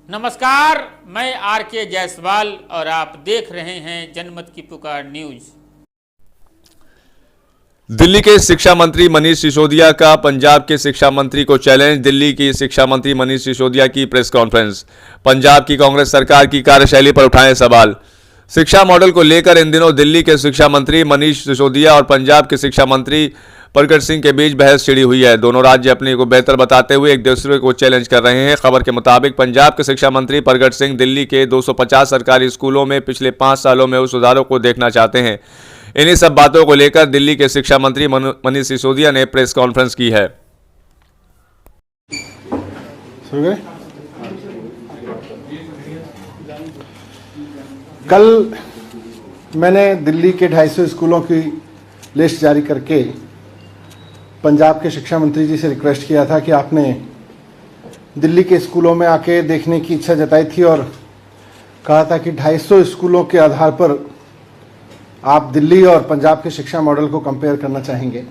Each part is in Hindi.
नमस्कार, मैं आर के जायसवाल और आप देख रहे हैं जनमत की पुकार न्यूज। दिल्ली के शिक्षा मंत्री मनीष सिसोदिया का पंजाब के शिक्षा मंत्री को चैलेंज। दिल्ली की शिक्षा मंत्री मनीष सिसोदिया की प्रेस कॉन्फ्रेंस। पंजाब की कांग्रेस सरकार की कार्यशैली पर उठाए सवाल। शिक्षा मॉडल को लेकर इन दिनों दिल्ली के शिक्षा मंत्री मनीष सिसोदिया और पंजाब के शिक्षा मंत्री प्रगट सिंह के बीच बहस छिड़ी हुई है। दोनों राज्य अपने को बेहतर बताते हुए एक दूसरे को चैलेंज कर रहे हैं। खबर के मुताबिक पंजाब के शिक्षा मंत्री प्रगट सिंह दिल्ली के 250 सरकारी स्कूलों में पिछले 5 सालों में उस सुधारों को देखना चाहते हैं। इन्हीं सब बातों को लेकर दिल्ली के शिक्षा मंत्री मनीष सिसोदिया ने प्रेस कॉन्फ्रेंस की है। कल मैंने दिल्ली के 250 स्कूलों की लिस्ट जारी करके पंजाब के शिक्षा मंत्री जी से रिक्वेस्ट किया था कि आपने दिल्ली के स्कूलों में आके देखने की इच्छा जताई थी और कहा था कि 250 स्कूलों के आधार पर आप दिल्ली और पंजाब के शिक्षा मॉडल को कंपेयर करना चाहेंगे।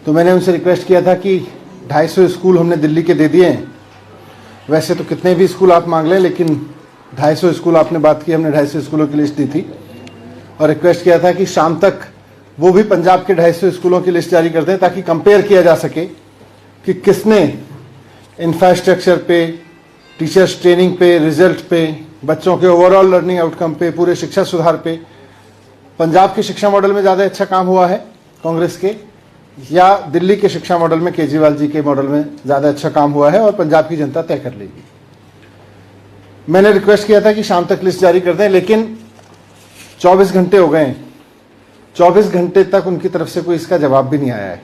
तो मैंने उनसे रिक्वेस्ट किया था कि 250 स्कूल हमने दिल्ली के दे दिए हैं। वैसे तो कितने भी स्कूल आप मांग लें, लेकिन 250 स्कूल आपने बात की, हमने 250 स्कूलों की लिस्ट दी थी और रिक्वेस्ट किया था कि शाम तक वो भी पंजाब के 250 स्कूलों की लिस्ट जारी कर दें ताकि कंपेयर किया जा सके कि किसने इंफ्रास्ट्रक्चर पे, टीचर्स ट्रेनिंग पे, रिजल्ट पे, बच्चों के ओवरऑल लर्निंग आउटकम पे, पूरे शिक्षा सुधार पे पंजाब के शिक्षा मॉडल में ज़्यादा अच्छा काम हुआ है कांग्रेस के, या दिल्ली के शिक्षा मॉडल में केजरीवाल जी के मॉडल में ज़्यादा अच्छा काम हुआ है, और पंजाब की जनता तय कर लेगी। मैंने रिक्वेस्ट किया था कि शाम तक लिस्ट जारी कर दें, लेकिन 24 घंटे हो गए हैं। 24 घंटे तक उनकी तरफ से कोई इसका जवाब भी नहीं आया है।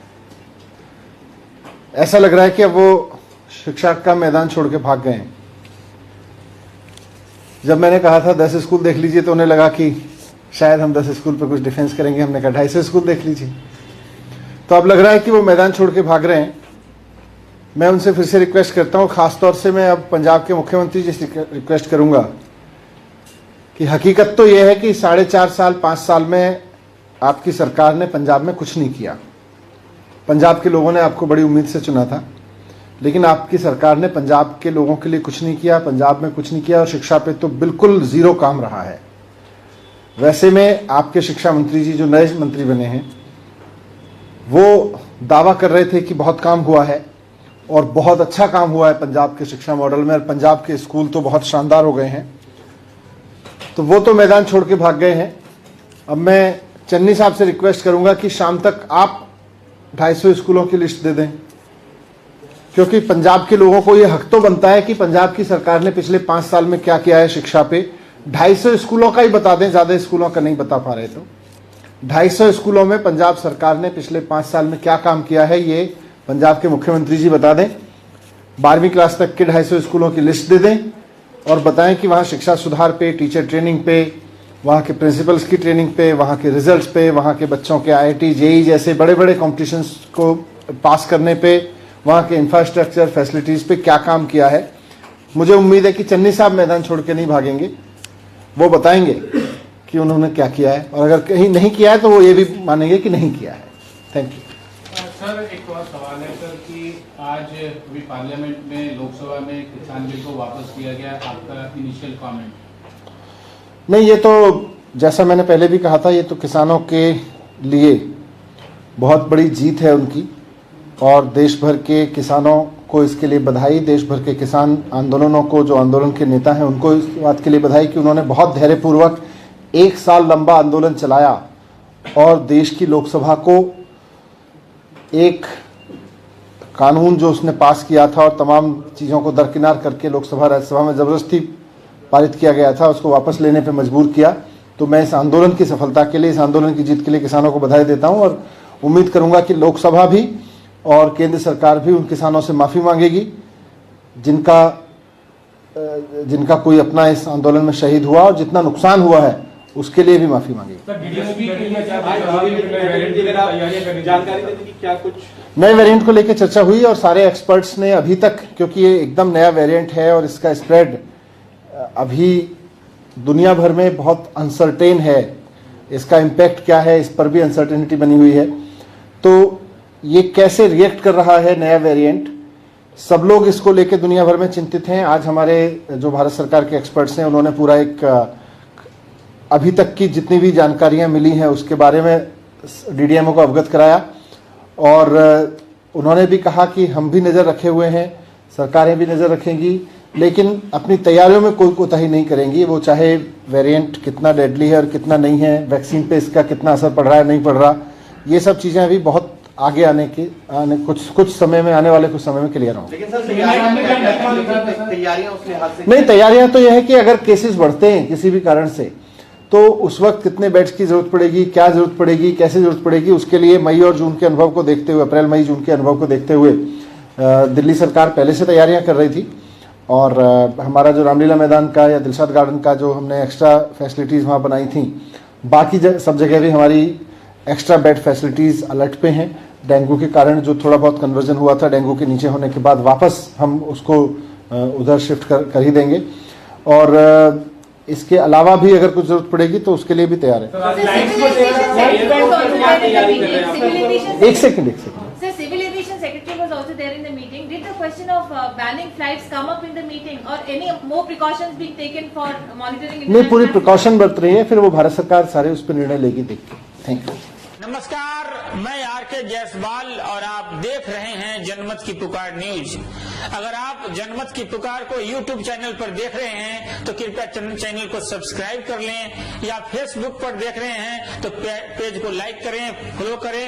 ऐसा लग रहा है कि अब वो शिक्षा का मैदान छोड़ के भाग गए हैं। जब मैंने कहा था 10 स्कूल देख लीजिए तो उन्हें लगा कि शायद हम 10 स्कूल पर कुछ डिफेंस करेंगे। हमने कहा 250 स्कूल देख लीजिए। तो अब लग रहा है कि वो मैदान छोड़ के भाग रहे हैं। मैं उनसे फिर से रिक्वेस्ट करता हूँ, खासतौर से मैं अब पंजाब के मुख्यमंत्री जी से रिक्वेस्ट करूंगा कि हकीकत तो यह है कि 4.5 साल 5 साल में आपकी सरकार ने पंजाब में कुछ नहीं किया। पंजाब के लोगों ने आपको बड़ी उम्मीद से चुना था, लेकिन आपकी सरकार ने पंजाब के लोगों के लिए कुछ नहीं किया, पंजाब में कुछ नहीं किया, और शिक्षा पे तो बिल्कुल जीरो काम रहा है। वैसे में आपके शिक्षा मंत्री जी जो नए मंत्री बने हैं वो दावा कर रहे थे कि बहुत काम हुआ है और बहुत अच्छा काम हुआ है पंजाब के शिक्षा मॉडल में, और पंजाब के स्कूल तो बहुत शानदार हो गए हैं। तो वो तो मैदान छोड़ के भाग गए हैं। अब मैं चन्नी साहब से रिक्वेस्ट करूंगा कि शाम तक आप 250 स्कूलों की लिस्ट दे दें, क्योंकि पंजाब के लोगों को ये हक तो बनता है कि पंजाब की सरकार ने पिछले 5 साल में क्या किया है शिक्षा पे। 250 स्कूलों का ही बता दें, ज़्यादा स्कूलों का नहीं बता पा रहे तो 250 स्कूलों में पंजाब सरकार ने पिछले 5 साल में क्या काम किया है ये पंजाब के मुख्यमंत्री जी बता दें। 12वीं क्लास तक के 250 स्कूलों की लिस्ट दे दें और बताएं कि वहाँ शिक्षा सुधार पे, टीचर ट्रेनिंग पे, वहाँ के प्रिंसिपल्स की ट्रेनिंग पे, वहाँ के रिजल्ट्स पे, वहाँ के बच्चों के IIT JEE जैसे बड़े बड़े कॉम्पिटिशन्स को पास करने पे, वहाँ के इंफ्रास्ट्रक्चर फैसिलिटीज़ पे क्या काम किया है। मुझे उम्मीद है कि चन्नी साहब मैदान छोड़ के नहीं भागेंगे, वो बताएंगे कि उन्होंने क्या किया है, और अगर कहीं नहीं किया है तो वो ये भी मानेंगे कि नहीं किया है। Thank you. सर, एक और सवाल है सर कि आज भी पार्लियामेंट में, लोकसभा में किसान बिल को वापस किया गया, आपका इनिशियल कमेंट? नहीं, ये तो जैसा मैंने पहले भी कहा था, ये तो किसानों के लिए बहुत बड़ी जीत है उनकी, और देश भर के किसानों को इसके लिए बधाई। देश भर के किसान आंदोलनों को, जो आंदोलन के नेता हैं, उनको इस बात के लिए बधाई कि उन्होंने बहुत धैर्यपूर्वक 1 साल लंबा आंदोलन चलाया और देश की लोकसभा को एक कानून जो उसने पास किया था और तमाम चीज़ों को दरकिनार करके लोकसभा राज्यसभा में ज़बरदस्ती पारित किया गया था, उसको वापस लेने पे मजबूर किया। तो मैं इस आंदोलन की सफलता के लिए, इस आंदोलन की जीत के लिए किसानों को बधाई देता हूं, और उम्मीद करूंगा कि लोकसभा भी और केंद्र सरकार भी उन किसानों से माफ़ी मांगेगी जिनका कोई अपना इस आंदोलन में शहीद हुआ, और जितना नुकसान हुआ है उसके लिए भी माफ़ी मांगेगी। नए वेरिएंट को लेकर चर्चा हुई और सारे एक्सपर्ट्स ने अभी तक, क्योंकि ये एकदम नया वेरिएंट है और इसका स्प्रेड अभी दुनिया भर में बहुत अनसर्टेन है, इसका इम्पैक्ट क्या है इस पर भी अनसर्टेनिटी बनी हुई है। तो ये कैसे रिएक्ट कर रहा है नया वेरिएंट, सब लोग इसको लेके दुनिया भर में चिंतित हैं। आज हमारे जो भारत सरकार के एक्सपर्ट्स हैं उन्होंने पूरा एक अभी तक की जितनी भी जानकारियां मिली हैं उसके बारे में डीडीएमओ को अवगत कराया और उन्होंने भी कहा कि हम भी नज़र रखे हुए हैं, सरकारें भी नज़र रखेंगी, लेकिन अपनी तैयारियों में कोई कोताही नहीं करेंगी। वो चाहे वेरिएंट कितना डेडली है और कितना नहीं है, वैक्सीन पे इसका कितना असर पड़ रहा है नहीं पड़ रहा, ये सब चीज़ें अभी बहुत आगे आने कुछ समय में, आने वाले कुछ समय में क्लियर होंगे। लेकिन सर तैयारियां उस लिहाज से नहीं, तैयारियां तो यह है कि अगर केसेस बढ़ते हैं किसी भी कारण से तो उस वक्त कितने बेड्स की जरूरत पड़ेगी, क्या जरूरत पड़ेगी, कैसे जरूरत पड़ेगी, उसके लिए मई और जून के अनुभव को देखते हुए, अप्रैल मई जून के अनुभव को देखते हुए दिल्ली सरकार पहले से तैयारियां कर रही थी। और हमारा जो रामलीला मैदान का या दिलशाद गार्डन का जो हमने एक्स्ट्रा फैसिलिटीज़ वहाँ बनाई थी, बाकी सब जगह भी हमारी एक्स्ट्रा बेड फैसिलिटीज़ अलर्ट पे हैं। डेंगू के कारण जो थोड़ा बहुत कन्वर्जन हुआ था, डेंगू के नीचे होने के बाद वापस हम उसको उधर शिफ्ट कर ही देंगे। और इसके अलावा भी अगर कुछ जरूरत पड़ेगी तो उसके लिए भी तैयार है। एक second Sir, Civil Aviation Secretary was also there in the meeting. Did the question of banning flights come up in the meeting, or any more precautions being taken for monitoring? नहीं, पूरी प्रिकॉशन बरत रही है, फिर वो भारत सरकार सारे उस पर निर्णय लेगी। देख के थैंक यू। नमस्कार, मैं आरके जायसवाल और आप देख रहे हैं जनमत की पुकार न्यूज। अगर आप जनमत की पुकार को YouTube चैनल पर देख रहे हैं तो कृपया चैनल को सब्सक्राइब कर लें, या फेसबुक पर देख रहे हैं तो पेज को लाइक करें, फॉलो करें।